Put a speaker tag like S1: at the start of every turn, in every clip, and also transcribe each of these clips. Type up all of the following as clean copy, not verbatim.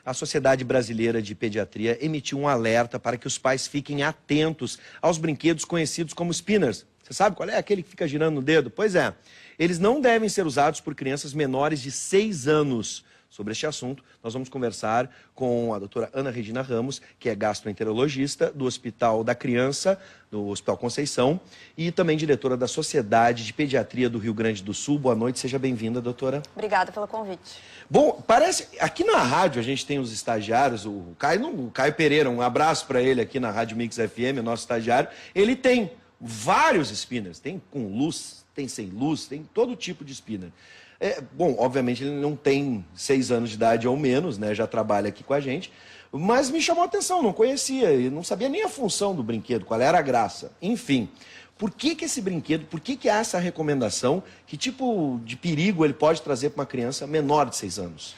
S1: A Sociedade Brasileira de Pediatria emitiu um alerta para que os pais fiquem atentos aos brinquedos conhecidos como spinners. Você sabe qual é? Aquele que fica girando no dedo? Pois é. Eles não devem ser usados por crianças menores de 6 anos. Sobre este assunto, nós vamos conversar com a doutora Ana Regina Ramos, que é gastroenterologista do Hospital da Criança, do Hospital Conceição, e também diretora da Sociedade de Pediatria do Rio Grande do Sul. Boa noite, seja bem-vinda, doutora.
S2: Obrigada pelo convite.
S1: Bom, parece... Aqui na rádio a gente tem os estagiários, o Caio Pereira, um abraço para ele aqui na Rádio Mix FM, o nosso estagiário. Ele tem vários spinners, tem com luz, tem sem luz, tem todo tipo de spinner. Bom, obviamente ele não tem 6 anos de idade ou menos, né? Já trabalha aqui com a gente. Mas me chamou a atenção, não conhecia, e não sabia nem a função do brinquedo, qual era a graça. Enfim, por que esse brinquedo, por que há essa recomendação? Que tipo de perigo ele pode trazer para uma criança menor de 6 anos?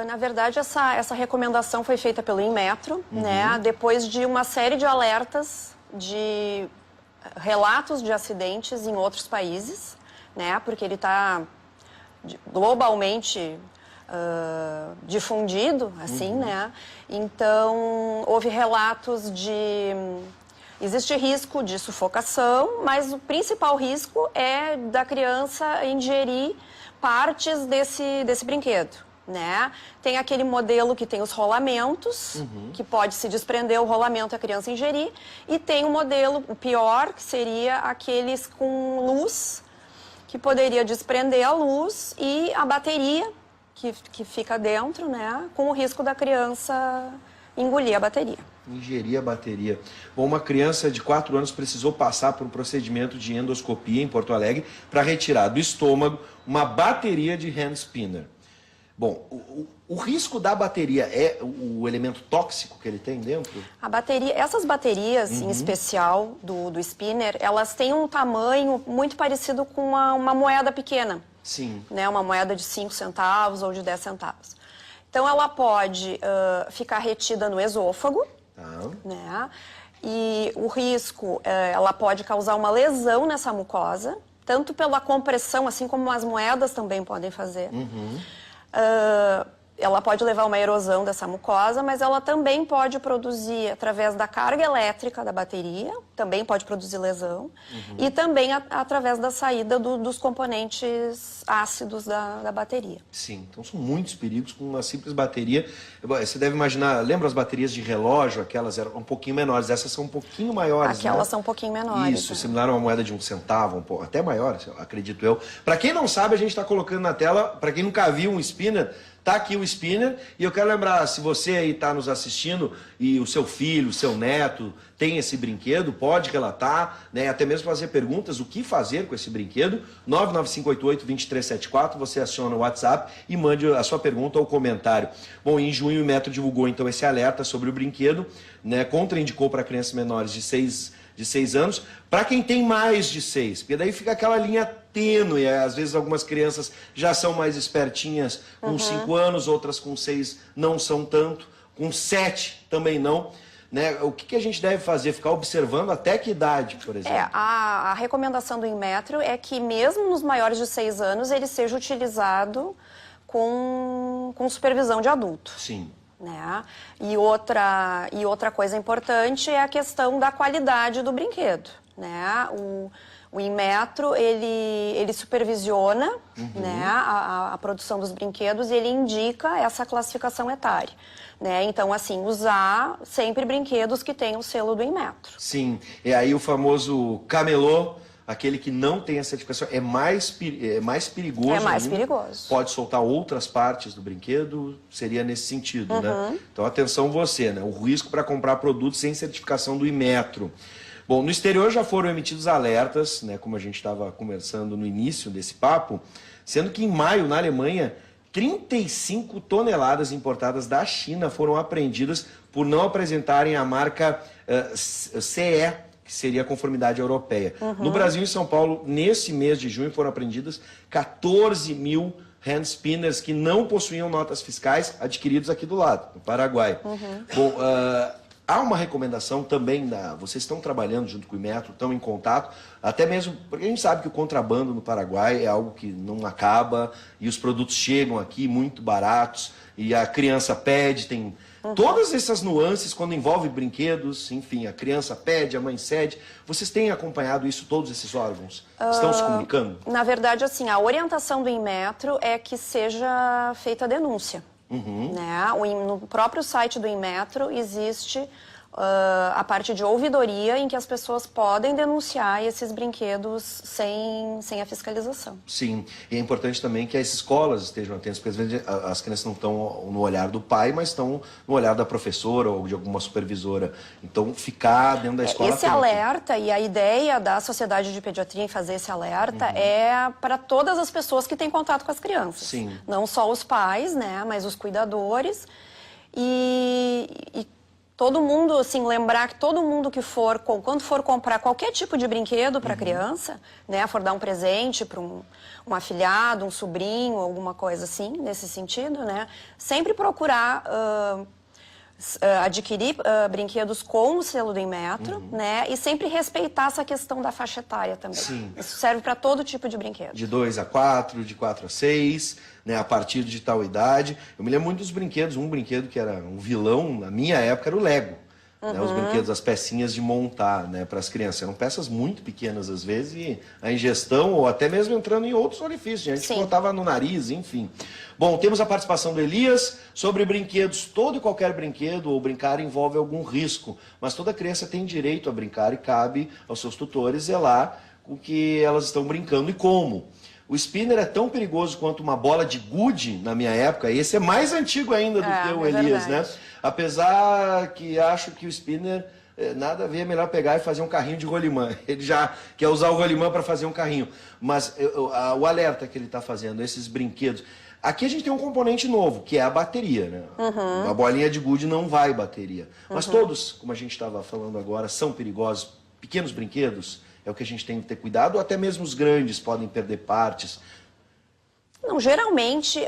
S2: Na verdade, essa recomendação foi feita pelo Inmetro, né? Depois de uma série de alertas de relatos de acidentes em outros países, né? Porque ele está globalmente difundido, assim, né? Então, houve relatos de... Existe risco de sufocação, mas o principal risco é da criança ingerir partes desse brinquedo, né? Tem aquele modelo que tem os rolamentos, que pode se desprender o rolamento e a criança ingerir, e tem o modelo, o pior, que seria aqueles com luz, que poderia desprender a luz e a bateria que fica dentro, né, com o risco da criança engolir a bateria.
S1: Ingerir a bateria. Bom, uma criança de 4 anos precisou passar por um procedimento de endoscopia em Porto Alegre para retirar do estômago uma bateria de hand spinner. Bom, o risco da bateria é o elemento tóxico que ele tem dentro?
S2: A bateria, essas baterias, em especial do spinner, elas têm um tamanho muito parecido com uma moeda pequena.
S1: Sim.
S2: Né, uma moeda de 5 centavos ou de 10 centavos. Então, ela pode ficar retida no esôfago, né? E o risco, ela pode causar uma lesão nessa mucosa, tanto pela compressão, assim como as moedas também podem fazer. Ela pode levar a uma erosão dessa mucosa, mas ela também pode produzir, através da carga elétrica da bateria, também pode produzir lesão, e também através da saída dos componentes ácidos da bateria.
S1: Sim, então são muitos perigos com uma simples bateria. Você deve imaginar, lembra as baterias de relógio? Aquelas eram um pouquinho menores, essas são um pouquinho maiores,
S2: Aquelas
S1: né?
S2: são um pouquinho menores.
S1: Isso, similar a uma moeda de 1 centavo, um pouco, até maior, acredito eu. Para quem não sabe, a gente está colocando na tela, para quem nunca viu um spinner, tá aqui o spinner, e eu quero lembrar, se você aí está nos assistindo e o seu filho, o seu neto tem esse brinquedo, pode relatar, né, até mesmo fazer perguntas, o que fazer com esse brinquedo, 99588-2374, você aciona o WhatsApp e mande a sua pergunta ou comentário. Bom, em junho o Inmetro divulgou então esse alerta sobre o brinquedo, né, contraindicou para crianças menores de 6 anos, para quem tem mais de 6, porque daí fica aquela linha tênue, às vezes algumas crianças já são mais espertinhas com 5 anos, outras com 6 não são tanto, com 7 também não, né? O que a gente deve fazer? Ficar observando até que idade, por exemplo?
S2: A recomendação do Inmetro é que mesmo nos maiores de 6 anos ele seja utilizado com supervisão de adulto.
S1: Sim.
S2: Né? E outra coisa importante é a questão da qualidade do brinquedo, né? O Inmetro, ele supervisiona, né, a produção dos brinquedos e ele indica essa classificação etária, né? Então, assim, usar sempre brinquedos que tenham o selo do Inmetro.
S1: Sim, e aí o famoso camelô, aquele que não tem a certificação, é mais perigoso.
S2: É mais
S1: ainda.
S2: perigoso.
S1: Pode soltar outras partes do brinquedo, seria nesse sentido, né? Então, atenção você, né? O risco para comprar produtos sem certificação do Inmetro. Bom, no exterior já foram emitidos alertas, né? Como a gente estava conversando no início desse papo, sendo que em maio, na Alemanha, 35 toneladas importadas da China foram apreendidas por não apresentarem a marca CE, que seria a conformidade europeia. No Brasil e São Paulo, nesse mês de junho, foram apreendidas 14 mil hand spinners que não possuíam notas fiscais adquiridos aqui do lado, no Paraguai. Bom, há uma recomendação também, vocês estão trabalhando junto com o Inmetro, estão em contato, até mesmo porque a gente sabe que o contrabando no Paraguai é algo que não acaba e os produtos chegam aqui muito baratos e a criança pede, tem todas essas nuances quando envolve brinquedos, enfim, a criança pede, a mãe cede. Vocês têm acompanhado isso, todos esses órgãos? Estão se comunicando?
S2: Na verdade, assim, a orientação do Inmetro é que seja feita a denúncia. Né? No próprio site do Inmetro existe a parte de ouvidoria em que as pessoas podem denunciar esses brinquedos sem a fiscalização.
S1: Sim, e é importante também que as escolas estejam atentas, porque às vezes as crianças não estão no olhar do pai, mas estão no olhar da professora ou de alguma supervisora. Então, ficar dentro da escola...
S2: Esse alerta e a ideia da Sociedade de Pediatria em fazer esse alerta é para todas as pessoas que têm contato com as crianças.
S1: Sim.
S2: Não só os pais, né, mas os cuidadores e todo mundo, assim, lembrar que todo mundo que quando for comprar qualquer tipo de brinquedo para a criança, né, for dar um presente para um afilhado, um sobrinho, alguma coisa assim, nesse sentido, né, sempre procurar adquirir brinquedos com o selo do Inmetro, né, e sempre respeitar essa questão da faixa etária também.
S1: Sim.
S2: Isso serve para todo tipo de brinquedo.
S1: De 2 a 4, de 4 a 6, né, a partir de tal idade. Eu me lembro muito dos brinquedos. Um brinquedo que era um vilão, na minha época, era o Lego. Né, os brinquedos, as pecinhas de montar, né, para as crianças. Eram peças muito pequenas, às vezes, e a ingestão, ou até mesmo entrando em outros orifícios. A gente botava no nariz, enfim. Bom, temos a participação do Elias sobre brinquedos. Todo e qualquer brinquedo ou brincar envolve algum risco, mas toda criança tem direito a brincar e cabe aos seus tutores zelar com que elas estão brincando e como. O spinner é tão perigoso quanto uma bola de gude, na minha época. Esse é mais antigo ainda do que o Elias, né? Apesar que acho que o spinner, nada a ver, é melhor pegar e fazer um carrinho de rolimã. Ele já quer usar o rolimã para fazer um carrinho. Mas o alerta que ele está fazendo, esses brinquedos... Aqui a gente tem um componente novo, que é a bateria, né? A bolinha de gude não vai bateria. Mas todos, como a gente estava falando agora, são perigosos. Pequenos brinquedos é o que a gente tem que ter cuidado, ou até mesmo os grandes podem perder partes.
S2: Não, geralmente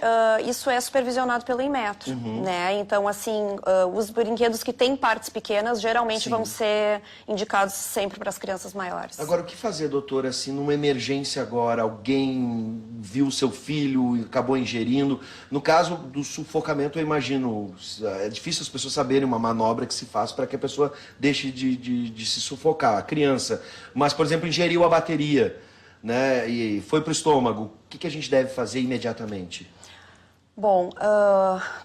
S2: isso é supervisionado pelo Inmetro, né? Então, assim, os brinquedos que têm partes pequenas geralmente vão ser indicados sempre para as crianças maiores.
S1: Agora, o que fazer, doutora, se numa emergência agora alguém viu seu filho e acabou ingerindo? No caso do sufocamento, eu imagino, é difícil as pessoas saberem uma manobra que se faz para que a pessoa deixe de se sufocar, a criança. Mas, por exemplo, ingeriu a bateria, né, e foi para o estômago, o que a gente deve fazer imediatamente?
S2: Bom,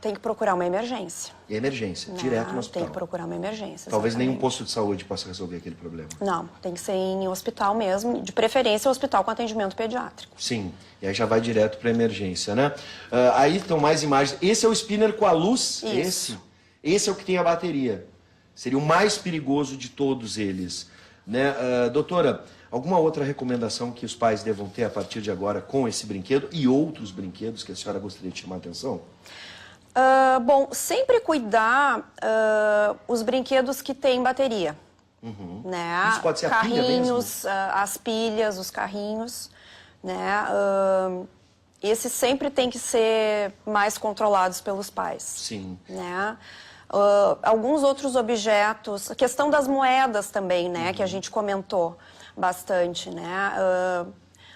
S2: tem que procurar uma emergência.
S1: E emergência, direto no hospital.
S2: Tem que procurar uma emergência.
S1: Talvez
S2: exatamente.
S1: nenhum posto de saúde possa resolver aquele problema.
S2: Não, tem que ser em hospital mesmo, de preferência hospital com atendimento pediátrico.
S1: Sim, e aí já vai direto para emergência, né? Aí estão mais imagens. Esse é o spinner com a luz?
S2: Isso.
S1: Esse é o que tem a bateria. Seria o mais perigoso de todos eles. Né? Doutora, alguma outra recomendação que os pais devam ter a partir de agora com esse brinquedo e outros brinquedos que a senhora gostaria de chamar a atenção?
S2: Bom, sempre cuidar os brinquedos que têm bateria. Né?
S1: Isso pode ser a pilha mesmo?
S2: Carrinhos, as pilhas, os carrinhos. Né? Esses sempre têm que ser mais controlados pelos pais.
S1: Sim.
S2: Né? Alguns outros objetos, a questão das moedas também, né, que a gente comentou bastante, né?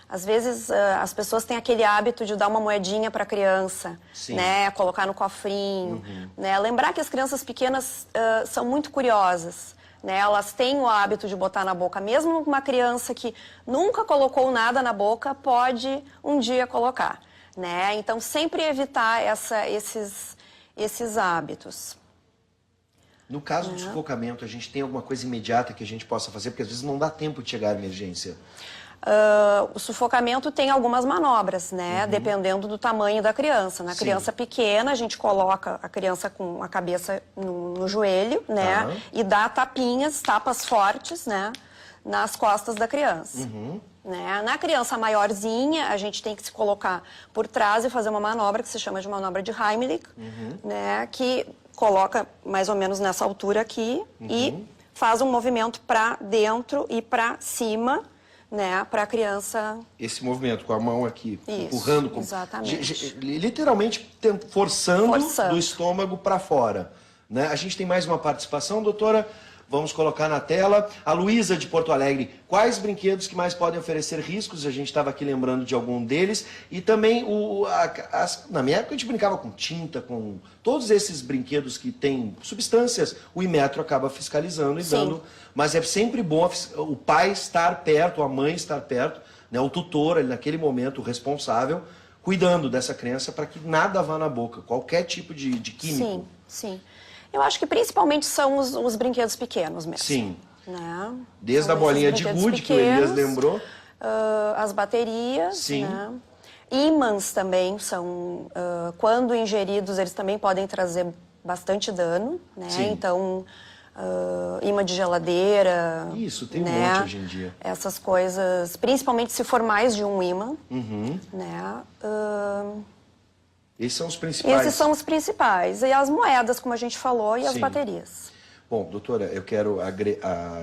S2: Às vezes as pessoas têm aquele hábito de dar uma moedinha para a criança, né, colocar no cofrinho, né? Lembrar que as crianças pequenas são muito curiosas, né? Elas têm o hábito de botar na boca, mesmo uma criança que nunca colocou nada na boca pode um dia colocar, né? Então sempre evitar esses hábitos.
S1: No caso do sufocamento, a gente tem alguma coisa imediata que a gente possa fazer? Porque às vezes não dá tempo de chegar à emergência.
S2: O sufocamento tem algumas manobras, né? Dependendo do tamanho da criança. Na criança pequena, a gente coloca a criança com a cabeça no joelho, né? E dá tapas fortes, né? Nas costas da criança. Né? Na criança maiorzinha, a gente tem que se colocar por trás e fazer uma manobra que se chama de manobra de Heimlich, né? Que coloca mais ou menos nessa altura aqui e faz um movimento para dentro e para cima, né, para a criança...
S1: Esse movimento com a mão aqui,
S2: Isso,
S1: empurrando,
S2: exatamente.
S1: Literalmente forçando do estômago para fora, né? A gente tem mais uma participação, doutora. Vamos colocar na tela. A Luísa de Porto Alegre. Quais brinquedos que mais podem oferecer riscos? A gente estava aqui lembrando de algum deles. E também, na minha época, a gente brincava com tinta, com todos esses brinquedos que têm substâncias. O Inmetro acaba fiscalizando e dando... Mas é sempre bom o pai estar perto, a mãe estar perto, né? O tutor, ali, naquele momento, o responsável, cuidando dessa criança para que nada vá na boca, qualquer tipo de químico.
S2: Sim. Eu acho que principalmente são os brinquedos pequenos mesmo.
S1: Sim.
S2: Né?
S1: Desde a bolinha de gude, que o Elias lembrou.
S2: As baterias.
S1: Sim.
S2: Né? Ímãs também são, quando ingeridos, eles também podem trazer bastante dano. Né?
S1: Sim.
S2: Então, imã de geladeira.
S1: Isso, tem um
S2: né?
S1: monte hoje em dia.
S2: Essas coisas, principalmente se for mais de um ímã. Né?
S1: Esses são os principais.
S2: Esses são os principais. E as moedas, como a gente falou, e as baterias.
S1: Bom, doutora, eu quero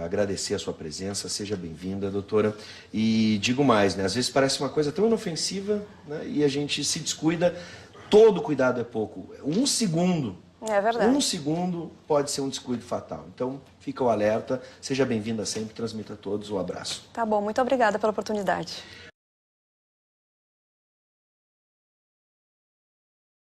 S1: agradecer a sua presença. Seja bem-vinda, doutora. E digo mais, né? Às vezes parece uma coisa tão inofensiva, né? E a gente se descuida. Todo cuidado é pouco. Um segundo.
S2: É verdade.
S1: Um segundo pode ser um descuido fatal. Então, fica o alerta. Seja bem-vinda sempre. Transmita a todos um abraço.
S2: Tá bom, muito obrigada pela oportunidade.